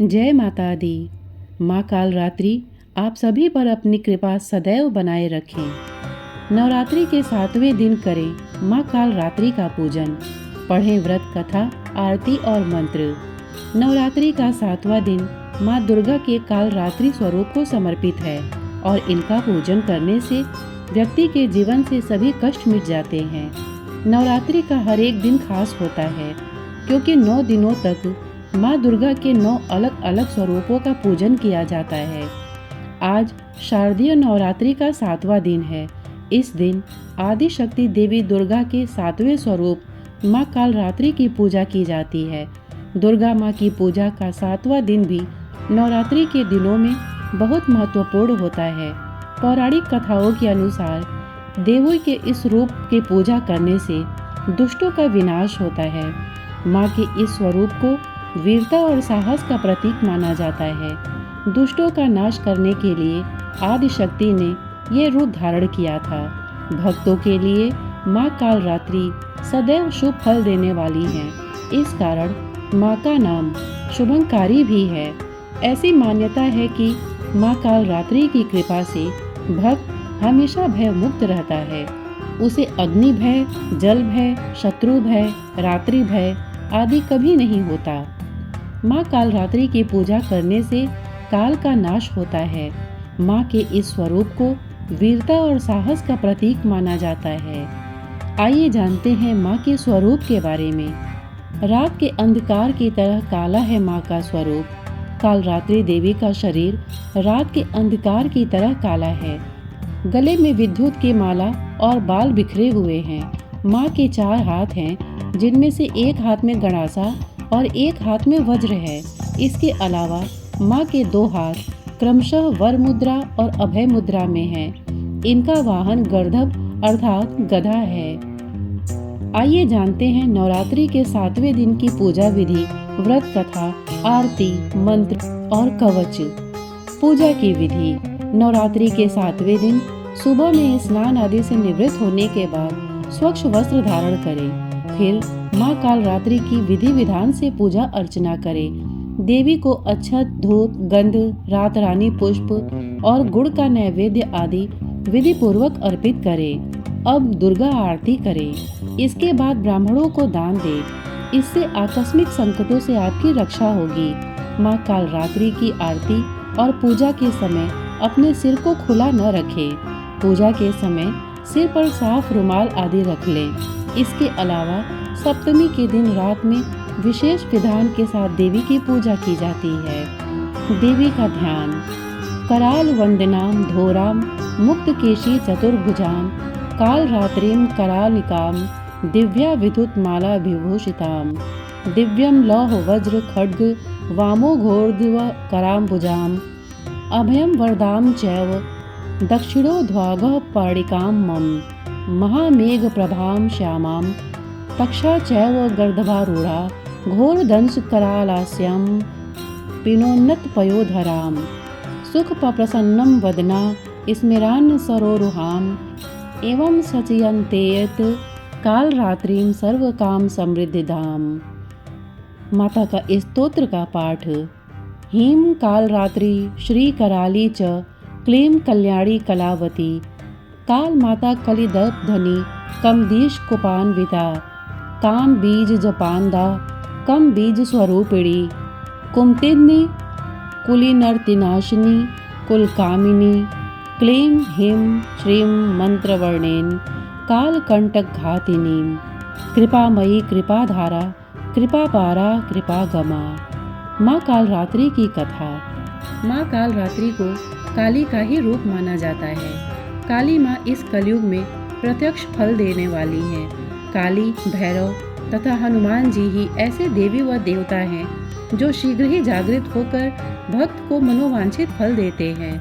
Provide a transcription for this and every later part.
जय माता दी। माँ कालरात्रि आप सभी पर अपनी कृपा सदैव बनाए रखें। नवरात्रि के 7वें दिन करें माँ कालरात्रि का पूजन। पढ़ें व्रत कथा, आरती और मंत्र। नवरात्रि का 7वां दिन माँ दुर्गा के कालरात्रि स्वरूप को समर्पित है और इनका पूजन करने से व्यक्ति के जीवन से सभी कष्ट मिट जाते हैं। नवरात्रि का हर एक दिन खास होता है क्योंकि 9 दिनों तक माँ दुर्गा के 9 अलग अलग स्वरूपों का पूजन किया जाता है। आज शारदीय नवरात्रि का 7वां दिन है। इस दिन आदि शक्ति देवी दुर्गा के 7वें स्वरूप माँ कालरात्रि की पूजा की जाती है। दुर्गा माँ की पूजा का 7वां दिन भी नवरात्रि के दिनों में बहुत महत्वपूर्ण होता है। पौराणिक कथाओं के अनुसार देवों के इस रूप की पूजा करने से दुष्टों का विनाश होता है। माँ के इस स्वरूप को वीरता और साहस का प्रतीक माना जाता है। दुष्टों का नाश करने के लिए आदि शक्ति ने ये रूप धारण किया था। भक्तों के लिए माँ कालरात्रि सदैव शुभ फल देने वाली है। इस कारण माँ का नाम शुभंकारी भी है। ऐसी मान्यता है कि माँ कालरात्रि की कृपा से भक्त हमेशा भय मुक्त रहता है। उसे अग्नि भय, जल भय, शत्रु भय, रात्रि भय आदि कभी नहीं होता। माँ कालरात्रि की पूजा करने से काल का नाश होता है। माँ के इस स्वरूप को वीरता और साहस का प्रतीक माना जाता है। आइए जानते हैं माँ के स्वरूप के बारे में। रात के अंधकार की तरह काला है माँ का स्वरूप। कालरात्रि देवी का शरीर रात के अंधकार की तरह काला है। गले में विद्युत की माला और बाल बिखरे हुए हैं। माँ के 4 हाथ हैं, जिनमें से एक हाथ में गणासा और एक हाथ में वज्र है। इसके अलावा माँ के 2 हाथ क्रमशः वर मुद्रा और अभय मुद्रा में हैं। इनका वाहन गर्दभ अर्थात गधा है। आइए जानते हैं नवरात्रि के 7वें दिन की पूजा विधि, व्रत कथा, आरती, मंत्र और कवच। पूजा की विधि। नवरात्रि के 7वें दिन सुबह में स्नान आदि से निवृत्त होने के बाद स्वच्छ वस्त्र धारण करें। फिर माँ कालरात्रि की विधि विधान से पूजा अर्चना करें। देवी को अक्षत, धूप, गंध, रात रानी पुष्प और गुड़ का नैवेद्य आदि विधि पूर्वक अर्पित करें। अब दुर्गा आरती करें। इसके बाद ब्राह्मणों को दान दें। इससे आकस्मिक संकटों से आपकी रक्षा होगी। माँ कालरात्रि की आरती और पूजा के समय अपने सिर को खुला न रखें। पूजा के समय सिर पर साफ रुमाल आदि रख लें। इसके अलावा सप्तमी के दिन रात में विशेष विधान के साथ देवी की पूजा की जाती है। देवी का ध्यान। कराल वंदनाम धोराम मुक्त केशी चतुर्भुजाम कालरात्रिम करालिकाम दिव्या विद्युत माला विभूषिताम दिव्यम लौह वज्र खड्ग वामो घोर्ध्व कराम्बुजाम अभयम वरदाम चैव दक्षिणोध्वागः पाणिकां मम महामेघ प्रभां श्यामां तक्षा चैव गर्दभारूढ़ा घोरदंश करालास्यां पिनोन्नत पयोधरां सुख प्रसन्नं वदना स्मिरान् सरोरुहां एवं सचयन्तेयत कालरात्रिं सर्वकाम समृद्धिदाम। माता का स्तोत्र का पाठ। ह्रीं कालरात्रि श्री कराली च क्लीं कल्याणी कलावती काल माता कलिदर्प धनी कमदीश कुपान्विता काम बीज जपानदा कम बीज स्वरूपिणी कुमतिन्नी कुलीनर्तिनाशिनी कुलकामिनी क्लीं ह्रीं श्रीं मंत्रवर्णेन कालकंटक घातिनी कृपामयी कृपाधारा कृपापारा कृपागमा। माँ कालरात्रि की कथा। माँ कालरात्रि को काली का ही रूप माना जाता है। काली माँ इस कलयुग में प्रत्यक्ष फल देने वाली हैं। काली, भैरव तथा हनुमान जी ही ऐसे देवी व देवता हैं जो शीघ्र ही जागृत होकर भक्त को मनोवांछित फल देते हैं।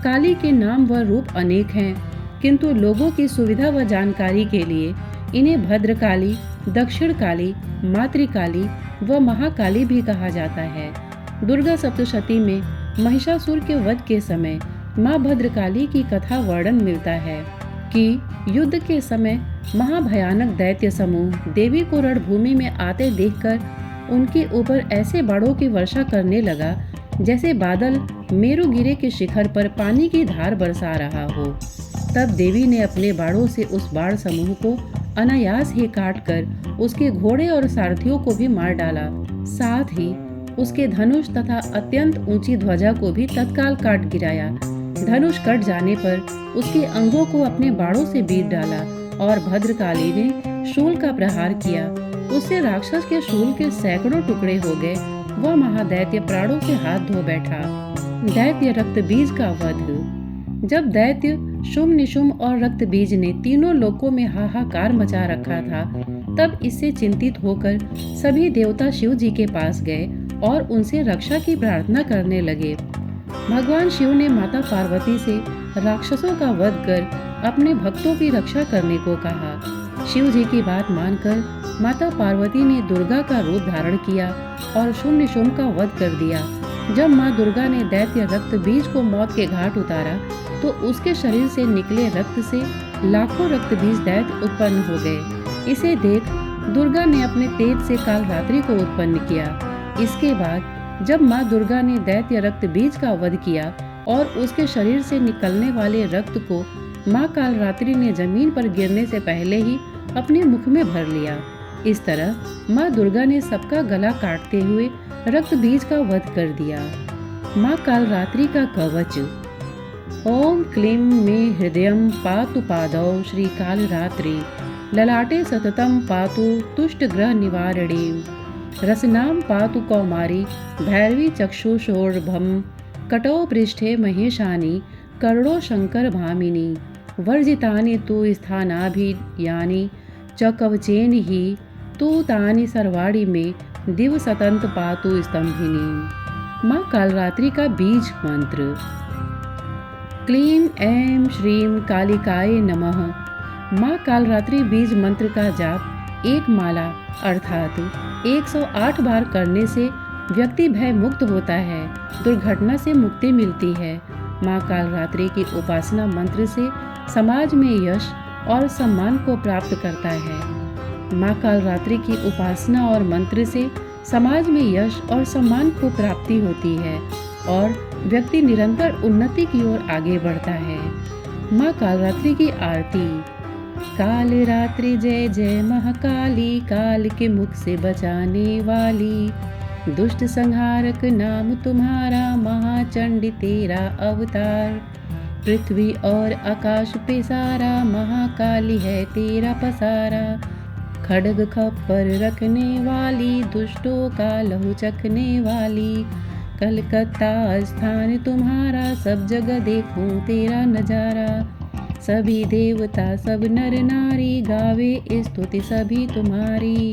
काली के नाम व रूप अनेक हैं, किंतु लोगों की सुविधा व जानकारी के लिए इन्हें भद्रकाली, दक्षिण काली, मातृकाली व महाकाली भी कहा जाता है। दुर्गा सप्तशती में महिषासुर के वध के समय माँ भद्रकाली की कथा वर्णन मिलता है कि युद्ध के समय महाभयानक दैत्य समूह देवी को रणभूमि में आते देखकर उनके ऊपर ऐसे बाड़ों की वर्षा करने लगा जैसे बादल मेरुगिरी के शिखर पर पानी की धार बरसा रहा हो। तब देवी ने अपने बाड़ों से उस बाढ़ समूह को अनायास ही काटकर उसके घोड़े और सारथियों को भी मार डाला। साथ ही उसके धनुष तथा अत्यंत ऊंची ध्वजा को भी तत्काल काट गिराया। धनुष कट जाने पर उसके अंगों को अपने बाड़ों से बीत डाला और भद्रकाली ने शूल का प्रहार किया। उससे राक्षस के शूल के सैकड़ों टुकड़े हो गए। वह महादैत्य प्राणों से हाथ धो बैठा। दैत्य रक्तबीज का वध। जब दैत्य शुम्भ निशुम्भ और रक्तबीज ने तीनों लोकों में हाहाकार मचा रखा था, तब इससे चिंतित होकर सभी देवता शिव जी के पास गए और उनसे रक्षा की प्रार्थना करने लगे। भगवान शिव ने माता पार्वती से राक्षसों का वध कर अपने भक्तों की रक्षा करने को कहा। शिव जी की बात मानकर माता पार्वती ने दुर्गा का रूप धारण किया और शुम्भ निशुम्भ का वध कर दिया। जब माँ दुर्गा ने दैत्य रक्तबीज को मौत के घाट उतारा तो उसके शरीर से निकले रक्त से लाखों रक्तबीज दैत्य उत्पन्न हो गए। इसे देख दुर्गा ने अपने तेज से कालरात्रि को उत्पन्न किया। इसके बाद जब माँ दुर्गा ने दैत्य रक्तबीज का वध किया और उसके शरीर से निकलने वाले रक्त को माँ कालरात्रि ने जमीन पर गिरने से पहले ही अपने मुख में भर लिया। इस तरह माँ दुर्गा ने सबका गला काटते हुए रक्तबीज का वध कर दिया। माँ कालरात्रि का कवच। ओम क्लीं मे हृदयं पातु पादौ श्री कालरात्रि, ललाटे सततं पातु तुष्टग्रह निवारिणीं, रसनां पातु कौमारी भैरवी चक्षुषोर्भं, कटौ पृष्ठे महेशानि कर्णो शंकर भामिनी, वर्जितानि तु स्थानाभियानि च कवचेन हि तु तानि सर्वाणि में दिवसतंत पातु स्तंभिनी। माँ कालरात्रि का बीज मंत्र। क्लीं ऐं श्रीं कालिकाय नमः। माँ कालरात्रि बीज मंत्र का जाप एक माला अर्थात 108 बार करने से व्यक्ति भय मुक्त होता है, दुर्घटना से मुक्ति मिलती है। माँ कालरात्रि की उपासना मंत्र से समाज में यश और सम्मान को प्राप्त करता है। माँ कालरात्रि की उपासना और मंत्र से समाज में यश और सम्मान को प्राप्ति होती है और व्यक्ति निरंतर उन्नति की ओर आगे बढ़ता है। माँ कालरात्रि की आरती। काल रात्रि जय जय महाकाली, काल के मुख से बचाने वाली, दुष्ट संहारक नाम तुम्हारा, महाचंडी तेरा अवतार, पृथ्वी और आकाश पे सारा, महाकाली है तेरा पसारा, खड्ग खप्पर रखने वाली, दुष्टों का लहू चखने वाली, कलकत्ता स्थान तुम्हारा, सब जगह देखूं तेरा नजारा, सभी देवता सब नर नारी, गावे स्तुति सभी तुम्हारी,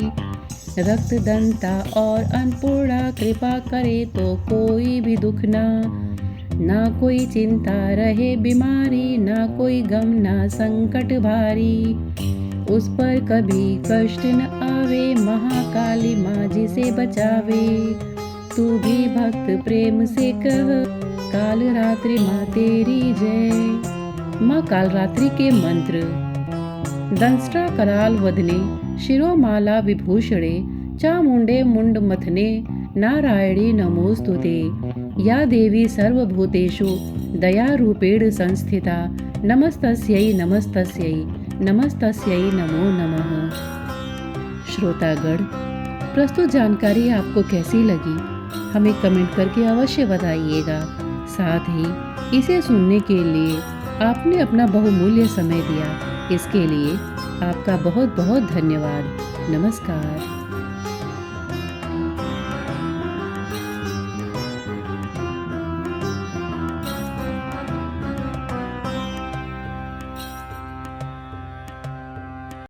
रक्त दंता और अन्नपूर्णा, कृपा करे तो कोई भी दुख ना कोई चिंता रहे बीमारी, ना कोई गम ना संकट भारी, उस पर कभी कष्ट न आवे, महाकाली माँ जिसे बचावे, तू भी भक्त प्रेम से कह, काल रात्रि माँ तेरी जय। माँ कालरात्रि के मंत्र। दंष्ट्रा कराल वदने, शिरोमाला विभूषणे, चामुंडे मुंड मथने, नारायणी नमोस्तुते, या देवी सर्वभूतेषु दयारूपेण संस्थिता, नमस्तस्यै नमस्तस्यै नमस्तस्यै नमो नमः। श्रोतागण, प्रस्तुत जानकारी आपको कैसी लगी हमें कमेंट करके अवश्य बताइएगा। साथ ही इसे सुनने के लिए आपने अपना बहुमूल्य समय दिया, इसके लिए आपका बहुत बहुत धन्यवाद। नमस्कार।